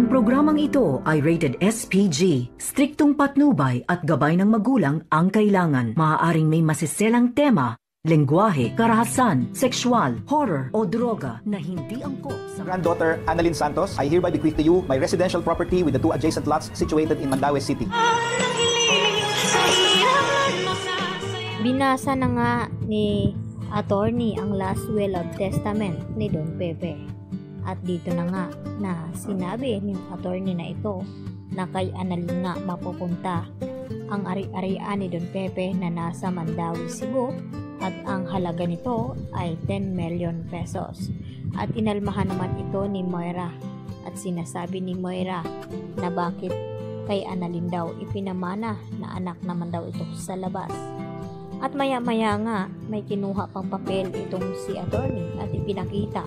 Ang programang ito ay rated SPG. Striktong patnubay at gabay ng magulang ang kailangan. Maaaring may masiselang tema, lengguwahe, karahasan, sexual, horror o droga na hindi angkop sa Granddaughter Annalyn Santos, I hereby bequeath to you my residential property with the 2 adjacent lots situated in Mandaue City. Binasa na nga ni attorney ang last will of testament ni Don Pepe. At dito na nga na sinabi ni attorney na ito na kay Annalyn nga mapupunta ang ari-arian ni Don Pepe na nasa Mandaue, Cebu, at ang halaga nito ay 10 million pesos. At inalmahan naman ito ni Moira at sinasabi ni Moira na bakit kay Annalyn daw ipinamana na anak naman daw ito sa labas. At maya-maya nga may kinuha pang papel itong si attorney at ipinakita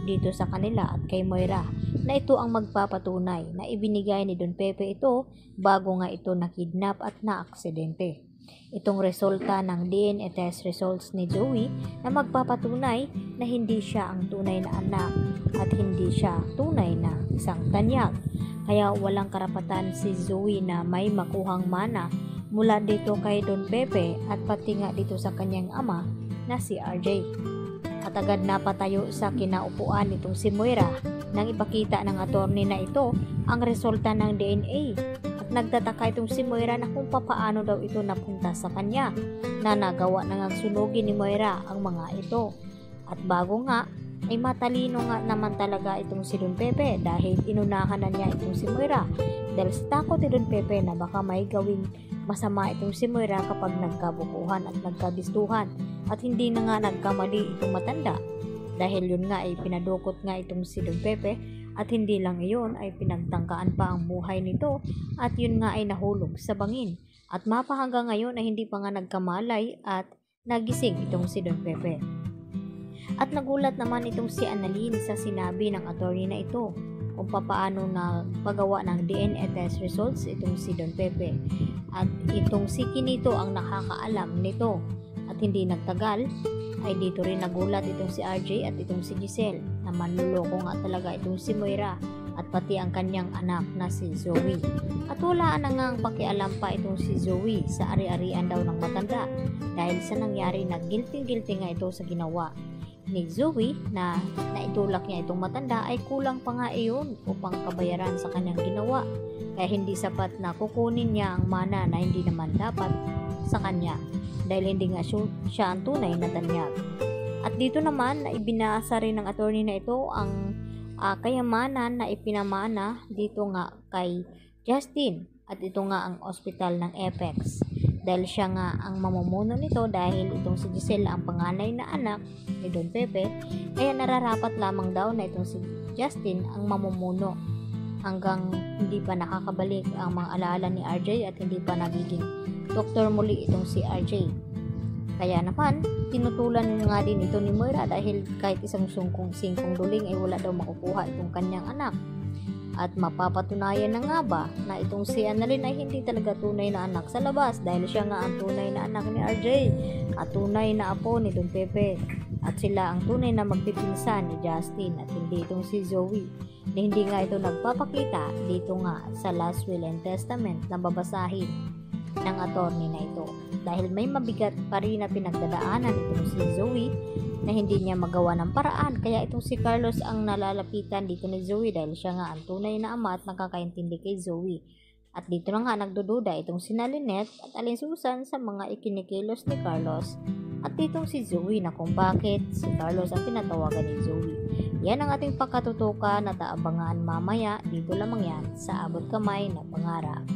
dito sa kanila at kay Moira na ito ang magpapatunay na ibinigay ni Don Pepe ito bago nga ito nakidnap at naaksidente. Itong resulta ng DNA test results ni Joey na magpapatunay na hindi siya ang tunay na anak at hindi siya tunay na isang tanyag. Kaya walang karapatan si Joey na may makuhang mana mula dito kay Don Pepe at pati nga dito sa kanyang ama na si RJ. At agad napatayo sa kinaupuan nitong si Moira nang ipakita ng attorney na ito ang resulta ng DNA. At nagtataka itong si Moira na kung papaano daw ito napunta sa kanya na nagawa na ngang sunugin ni Moira ang mga ito. At bago nga ay matalino nga naman talaga itong si Don Pepe dahil inunahan na niya itong si Moira dahil sa takot ni Don Pepe na baka may gawing masama itong si Moira kapag nagkabukuhan at nagkabistuhan at hindi na nga nagkamali itong matanda dahil yun nga ay pinadukot nga itong si Don Pepe at hindi lang iyon ay pinagtangkaan pa ang buhay nito at yun nga ay nahulog sa bangin at mapahanggang ngayon ay hindi pa nga nagkamalay at nagising itong si Don Pepe. At nagulat naman itong si Annalyn sa sinabi ng attorney na ito kung paano na paggawa ng DNA test results itong si Don Pepe. At itong si Kinito ang nakakaalam nito. At hindi nagtagal ay dito rin nagulat itong si RJ at itong si Giselle na manluloko nga talaga itong si Moira at pati ang kanyang anak na si Zoe. At wala na nga ang pakialam pa itong si Zoe sa ari-arian daw ng matanda dahil sa nangyari na guilty nga ito sa ginawa ni Zoe na naitulak niya itong matanda ay kulang pa nga iyon upang kabayaran sa kanyang ginawa. Kaya hindi sapat na kukunin niya ang mana na hindi naman dapat sa kanya dahil hindi nga siya ang tunay na tanyag. At dito naman na ibinasa rin ng attorney na ito ang kayamanan na ipinamana dito nga kay Justin at ito nga ang ospital ng Apex. Dahil siya nga ang mamumuno nito dahil itong si Giselle ang panganay na anak ni Don Pepe, kaya nararapat lamang daw na itong si Justin ang mamumuno hanggang hindi pa nakakabalik ang mga alaala ni RJ at hindi pa nagiging doktor muli itong si RJ. Kaya naman, tinutulan nga din ito ni Moira dahil kahit isang singkong duling ay wala daw makukuha itong kanyang anak. At mapapatunayan na nga ba na itong si Annalyn ay hindi talaga tunay na anak sa labas dahil siya nga ang tunay na anak ni RJ at tunay na apo ni Don Pepe at sila ang tunay na magpipinsan ni Justin at hindi itong si Zoe na hindi nga ito nagpapakita dito nga sa last will and testament na babasahin ng attorney na ito dahil may mabigat pa rin na pinagdadaanan itong si Zoe na hindi niya magawa ng paraan kaya itong si Carlos ang nalalapitan dito ni Zoe dahil siya nga ang tunay na ama at nakakaintindi kay Zoe. At dito na nga nagdududa itong si Lynette at Aling Susan sa mga ikinikilos ni Carlos at ditong si Zoe na kung bakit si Carlos ang tinatawagan ni Zoe. Yan ang ating pakatutukan na taabangan mamaya dito lamang yan sa Abot Kamay na Pangarap.